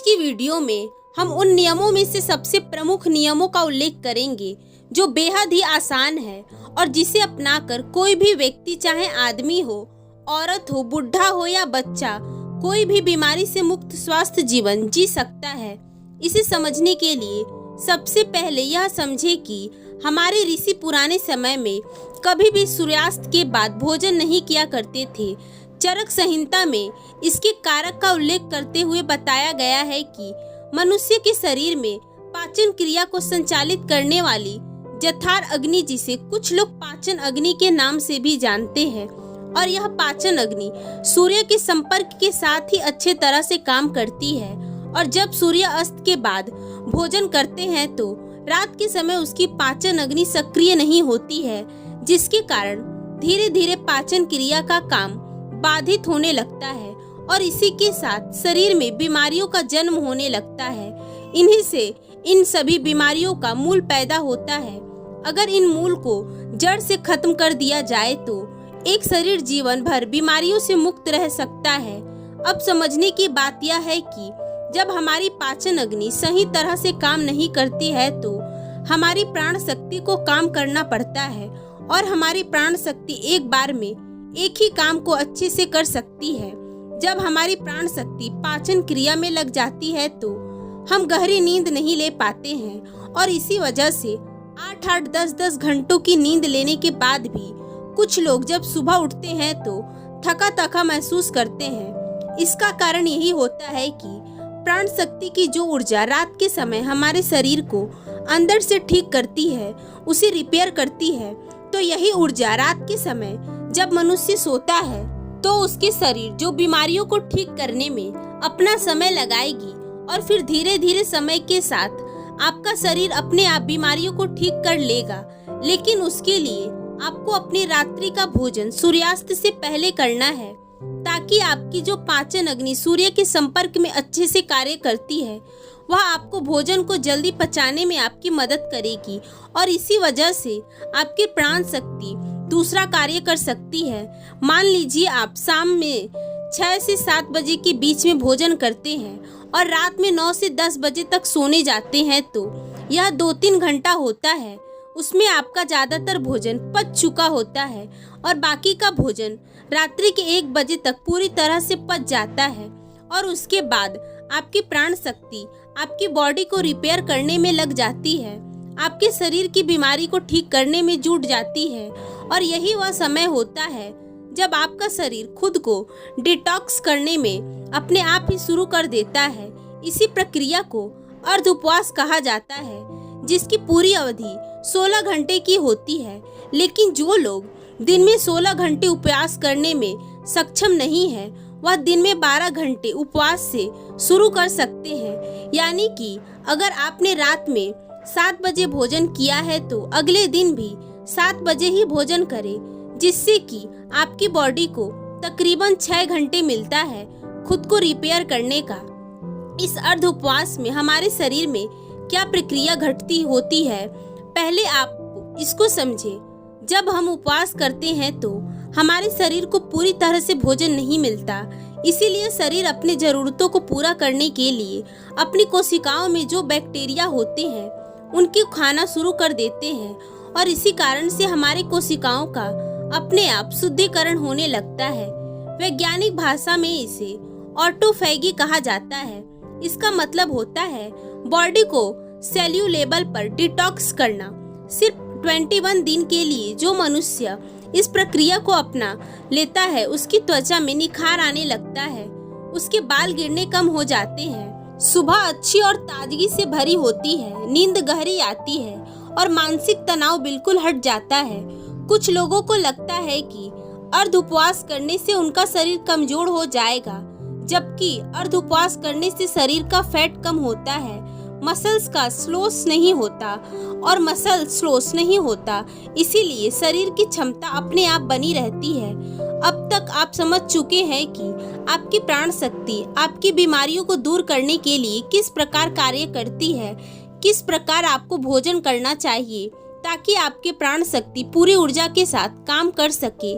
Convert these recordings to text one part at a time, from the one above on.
की वीडियो में हम उन नियमों में से सबसे प्रमुख नियमों का उल्लेख करेंगे जो बेहद ही आसान है और जिसे अपनाकर कोई भी व्यक्ति, चाहे आदमी हो, औरत हो, बुढ़ा हो या बच्चा, कोई भी बीमारी से मुक्त स्वस्थ जीवन जी सकता है। इसे समझने के लिए सबसे पहले यह समझे कि हमारे ऋषि पुराने समय में कभी भी सूर्यास्त के बाद भोजन नहीं किया करते थे। चरक संहिता में इसके कारक का उल्लेख करते हुए बताया गया है कि मनुष्य के शरीर में पाचन क्रिया को संचालित करने वाली जठार अग्नि, जिसे कुछ लोग पाचन अग्नि के नाम से भी जानते हैं, और यह पाचन अग्नि सूर्य के संपर्क के साथ ही अच्छे तरह से काम करती है। और जब सूर्य अस्त के बाद भोजन करते हैं तो रात के समय उसकी पाचन अग्नि सक्रिय नहीं होती है, जिसके कारण धीरे धीरे पाचन क्रिया का काम बाधित होने लगता है और इसी के साथ शरीर में बीमारियों का जन्म होने लगता है। इन्हीं से इन सभी बीमारियों का मूल पैदा होता है। अगर इन मूल को जड़ से खत्म कर दिया जाए तो एक शरीर जीवन भर बीमारियों से मुक्त रह सकता है। अब समझने की बात यह है कि जब हमारी पाचन अग्नि सही तरह से काम नहीं करती है तो हमारी प्राण शक्ति को काम करना पड़ता है और हमारी प्राण शक्ति एक बार में एक ही काम को अच्छे से कर सकती है। जब हमारी प्राण शक्ति पाचन क्रिया में लग जाती है तो हम गहरी नींद नहीं ले पाते हैं और इसी वजह से 8-8, 10-10 घंटों की नींद लेने के बाद भी कुछ लोग जब सुबह उठते हैं तो थका थका महसूस करते हैं। इसका कारण यही होता है कि प्राण शक्ति की जो ऊर्जा रात के समय हमारे शरीर को अंदर से ठीक करती है, उसे रिपेयर करती है, तो यही ऊर्जा रात के समय जब मनुष्य सोता है तो उसके शरीर जो बीमारियों को ठीक करने में अपना समय लगाएगी और फिर धीरे धीरे समय के साथ आपका शरीर अपने आप बीमारियों को ठीक कर लेगा। लेकिन उसके लिए आपको अपनी रात्रि का भोजन सूर्यास्त से पहले करना है, ताकि आपकी जो पाचन अग्नि सूर्य के संपर्क में अच्छे से कार्य करती है वह आपको भोजन को जल्दी पचाने में आपकी मदद करेगी और इसी वजह से आपकी प्राण शक्ति दूसरा कार्य कर सकती है। मान लीजिए आप शाम में 6 से 7 बजे के बीच में भोजन करते हैं और रात में 9 से 10 बजे तक सोने जाते हैं तो यह 2-3 घंटा होता है। उसमें आपका ज़्यादातर भोजन पच चुका होता है और बाकी का भोजन रात्रि के 1 बजे तक पूरी तरह से पच जाता है और उसके बाद आपकी प्राण शक्ति आपकी बॉडी को रिपेयर करने में लग जाती है, आपके शरीर की बीमारी को ठीक करने में जुट जाती है। और यही वह समय होता है जब आपका शरीर खुद को डिटॉक्स करने में अपने आप ही शुरू कर देता है। इसी प्रक्रिया को अर्ध उपवास कहा जाता है, जिसकी पूरी अवधि 16 घंटे की होती है। लेकिन जो लोग दिन में 16 घंटे उपवास करने में सक्षम नहीं है वह दिन में 12 घंटे उपवास से शुरू कर सकते हैं। यानी कि अगर आपने रात में 7 बजे भोजन किया है तो अगले दिन भी 7 बजे ही भोजन करें, जिससे कि आपकी बॉडी को तकरीबन 6 घंटे मिलता है खुद को रिपेयर करने का। इस अर्ध उपवास में हमारे शरीर में क्या प्रक्रिया घटती होती है, पहले आप इसको समझे। जब हम उपवास करते हैं तो हमारे शरीर को पूरी तरह से भोजन नहीं मिलता, इसीलिए शरीर अपनी जरूरतों को पूरा करने के लिए अपनी कोशिकाओं में जो बैक्टीरिया होते हैं उनकी खाना शुरू कर देते हैं और इसी कारण से हमारी कोशिकाओं का अपने आप शुद्धिकरण होने लगता है। वैज्ञानिक भाषा में इसे ऑटोफैगी कहा जाता है। इसका मतलब होता है बॉडी को सेल्यूलर लेवल पर डिटॉक्स करना। सिर्फ 21 दिन के लिए जो मनुष्य इस प्रक्रिया को अपना लेता है उसकी त्वचा में निखार आने लगता है, उसके बाल गिरने कम हो जाते हैं, सुबह अच्छी और ताजगी से भरी होती है, नींद गहरी आती है और मानसिक तनाव बिल्कुल हट जाता है। कुछ लोगों को लगता है कि अर्ध उपवास करने से उनका शरीर कमजोर हो जाएगा, जबकि अर्ध उपवास करने से शरीर का फैट कम होता है, मसल्स का स्लोस नहीं होता और मसल स्लोस नहीं होता, इसीलिए शरीर की क्षमता अपने आप बनी रहती है। अब तक आप समझ चुके हैं कि आपकी प्राण शक्ति आपकी बीमारियों को दूर करने के लिए किस प्रकार कार्य करती है, किस प्रकार आपको भोजन करना चाहिए ताकि आपके प्राण शक्ति पूरी ऊर्जा के साथ काम कर सके।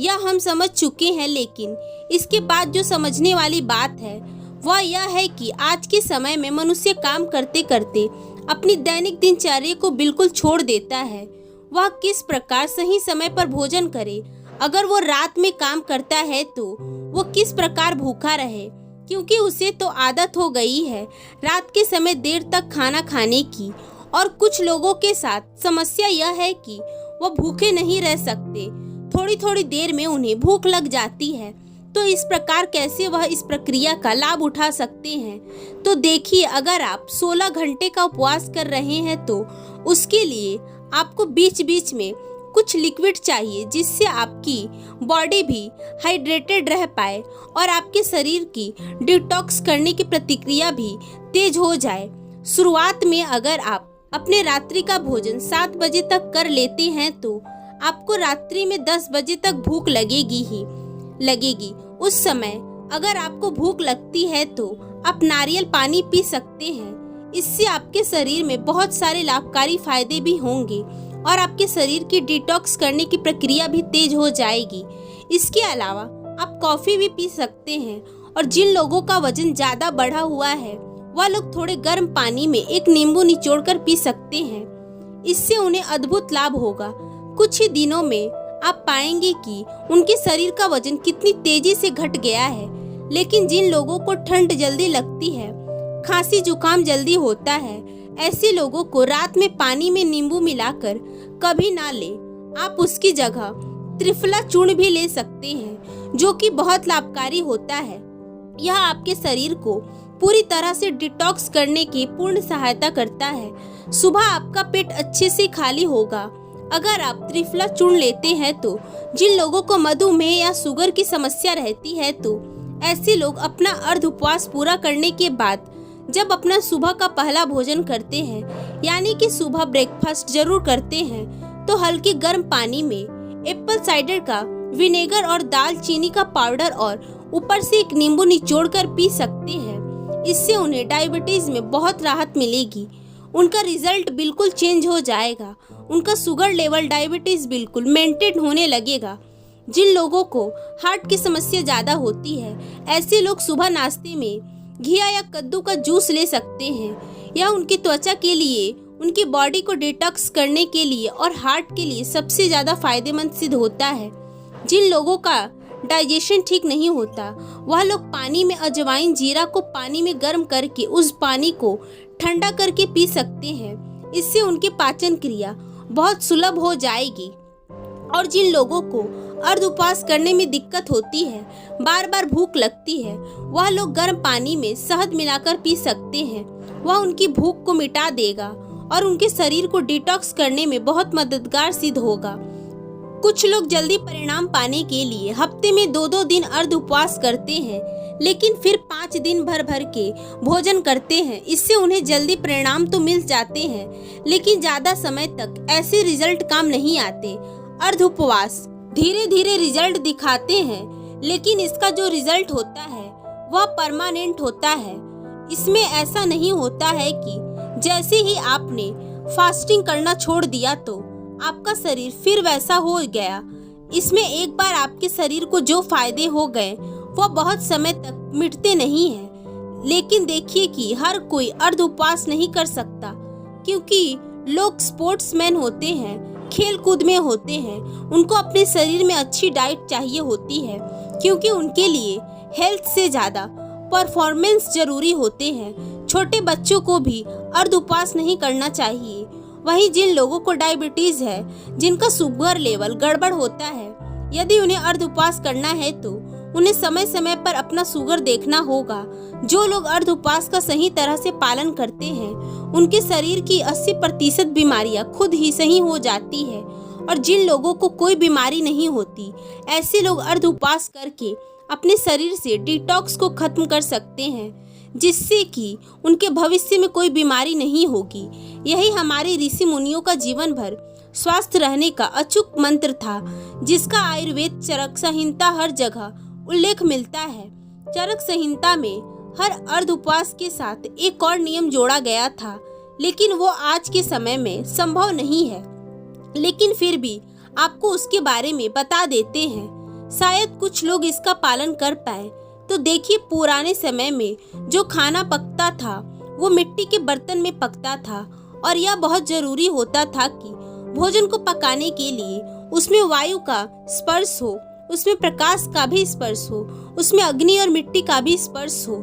यह हम समझ चुके हैं, लेकिन इसके बाद जो समझने वाली बात है वह यह है कि आज के समय में मनुष्य काम करते करते अपनी दैनिक दिनचर्या को बिल्कुल छोड़ देता है। वह किस प्रकार सही समय पर भोजन करे। अगर वो रात में काम करता है तो वो किस प्रकार भूखा रहे, क्योंकि उसे तो आदत हो गई है रात के समय देर तक खाना खाने की। और कुछ लोगों के साथ समस्या यह है कि वो भूखे नहीं रह सकते, थोड़ी थोड़ी देर में उन्हें भूख लग जाती है। तो इस प्रकार कैसे वह इस प्रक्रिया का लाभ उठा सकते हैं। तो देखिए, अगर आप 16 घंटे का उपवास कर रहे हैं तो उसके लिए आपको बीच बीच में कुछ लिक्विड चाहिए, जिससे आपकी बॉडी भी हाइड्रेटेड रह पाए और आपके शरीर की डिटॉक्स करने की प्रतिक्रिया भी तेज हो जाए। शुरुआत में अगर आप अपने रात्रि का भोजन 7 बजे तक कर लेते हैं तो आपको रात्रि में 10 बजे तक भूख लगेगी। उस समय अगर आपको भूख लगती है तो आप नारियल पानी पी सकते हैं। इससे आपके शरीर में बहुत सारे लाभकारी फायदे भी होंगे और आपके शरीर की डिटॉक्स करने की प्रक्रिया भी तेज हो जाएगी। इसके अलावा आप कॉफी भी पी सकते हैं। और जिन लोगों का वजन ज्यादा बढ़ा हुआ है वह लोग थोड़े गर्म पानी में एक नींबू निचोड़कर पी सकते हैं। इससे उन्हें अद्भुत लाभ होगा। कुछ ही दिनों में आप पाएंगे कि उनके शरीर का वजन कितनी तेजी से घट गया है। लेकिन जिन लोगों को ठंड जल्दी लगती है, खांसी जुकाम जल्दी होता है, ऐसे लोगों को रात में पानी में नींबू मिलाकर कभी ना ले। आप उसकी जगह त्रिफला चूर्ण भी ले सकते हैं, जो कि बहुत लाभकारी होता है। यह आपके शरीर को पूरी तरह से डिटॉक्स करने की पूर्ण सहायता करता है। सुबह आपका पेट अच्छे से खाली होगा। अगर आप त्रिफला चूर्ण लेते हैं तो जिन लोगों को मधुमेह या शुगर की समस्या रहती है तो ऐसे लोग अपना अर्ध उपवास पूरा करने के बाद जब अपना सुबह का पहला भोजन करते हैं, यानी कि सुबह ब्रेकफास्ट जरूर करते हैं, तो हल्के गर्म पानी में एप्पल साइडर का विनेगर और दालचीनी का पाउडर और ऊपर से एक नींबू निचोड़कर पी सकते हैं। इससे उन्हें डायबिटीज में बहुत राहत मिलेगी। उनका रिजल्ट बिल्कुल चेंज हो जाएगा। उनका शुगर लेवल डायबिटीज बिल्कुल मेंटेन होने लगेगा। जिन लोगों को हार्ट की समस्या ज्यादा होती है, ऐसे लोग सुबह नाश्ते में घिया या कद्दू का जूस ले सकते हैं। यह उनकी त्वचा के लिए, उनकी बॉडी को डिटॉक्स करने के लिए और हार्ट के लिए सबसे ज्यादा फायदेमंद सिद्ध होता है। जिन लोगों का डाइजेशन ठीक नहीं होता, वह लोग पानी में अजवाइन जीरा को पानी में गर्म करके उस पानी को ठंडा करके पी सकते हैं। इससे उनकी पाचन क्रिया बहुत सुलभ हो जाएगी। और जिन लोगों को अर्ध उपवास करने में दिक्कत होती है, बार बार भूख लगती है, वह लोग गर्म पानी में शहद मिलाकर पी सकते हैं। वह उनकी भूख को मिटा देगा और उनके शरीर को डिटॉक्स करने में बहुत मददगार सिद्ध होगा। कुछ लोग जल्दी परिणाम पाने के लिए हफ्ते में 2-2 दिन अर्ध उपवास करते हैं, लेकिन फिर 5 दिन भर के भोजन करते हैं। इससे उन्हें जल्दी परिणाम तो मिल जाते हैं, लेकिन ज्यादा समय तक ऐसे रिजल्ट काम नहीं आते। अर्ध उपवास धीरे धीरे रिजल्ट दिखाते हैं, लेकिन इसका जो रिजल्ट होता है वह परमानेंट होता है। इसमें ऐसा नहीं होता है कि जैसे ही आपने फास्टिंग करना छोड़ दिया तो आपका शरीर फिर वैसा हो गया। इसमें एक बार आपके शरीर को जो फायदे हो गए वह बहुत समय तक मिटते नहीं हैं। लेकिन देखिए कि हर कोई अर्ध उपवास नहीं कर सकता, क्योंकि लोग स्पोर्ट्समैन होते हैं, खेल कूद में होते हैं। उनको अपने शरीर में अच्छी डाइट चाहिए होती है, क्योंकि उनके लिए हेल्थ से ज्यादा परफॉर्मेंस जरूरी होते हैं। छोटे बच्चों को भी अर्ध उपवास नहीं करना चाहिए। वहीं जिन लोगों को डायबिटीज है, जिनका शुगर लेवल गड़बड़ होता है, यदि उन्हें अर्ध उपवास करना है तो उन्हें समय समय पर अपना शुगर देखना होगा। जो लोग अर्ध उपवास का सही तरह से पालन करते हैं, उनके शरीर की 80% बीमारियां खुद ही सही हो जाती है। और जिन लोगों को कोई बीमारी नहीं होती, ऐसे लोग अर्ध उपवास करके अपने शरीर से डिटॉक्स को खत्म कर सकते हैं, जिससे कि उनके भविष्य में कोई बीमारी नहीं होगी। यही हमारे ऋषि मुनियों का जीवन भर स्वस्थ रहने का अचूक मंत्र था, जिसका आयुर्वेद चरक संहिता हर जगह उल्लेख मिलता है। चरक संहिता में हर अर्ध उपवास के साथ एक और नियम जोड़ा गया था, लेकिन वो आज के समय में संभव नहीं है। लेकिन फिर भी आपको उसके बारे में बता देते हैं। शायद कुछ लोग इसका पालन कर पाए, तो देखिए, पुराने समय में जो खाना पकता था वो मिट्टी के बर्तन में पकता था, और यह बहुत जरूरी होता था कि भोजन को पकाने के लिए उसमें वायु का स्पर्श हो, उसमें प्रकाश का भी स्पर्श हो, उसमें अग्नि और मिट्टी का भी स्पर्श हो।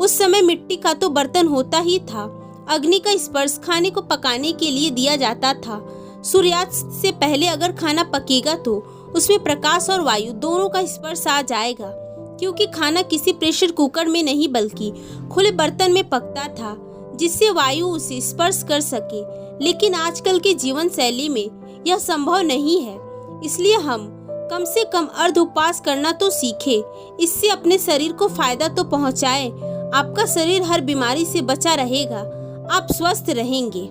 उस समय मिट्टी का तो बर्तन होता ही था, अग्नि का स्पर्श खाने को पकाने के लिए दिया जाता था। सूर्यास्त से पहले अगर खाना पकेगा तो उसमें प्रकाश और वायु दोनों का स्पर्श आ जाएगा, क्योंकि खाना किसी प्रेशर कुकर में नहीं बल्कि खुले बर्तन में पकता था, जिससे वायु उसे स्पर्श कर सके। लेकिन आजकल के जीवन शैली में यह संभव नहीं है, इसलिए हम कम से कम अर्ध उपवास करना तो सीखें। इससे अपने शरीर को फायदा तो पहुंचाएं। आपका शरीर हर बीमारी से बचा रहेगा, आप स्वस्थ रहेंगे।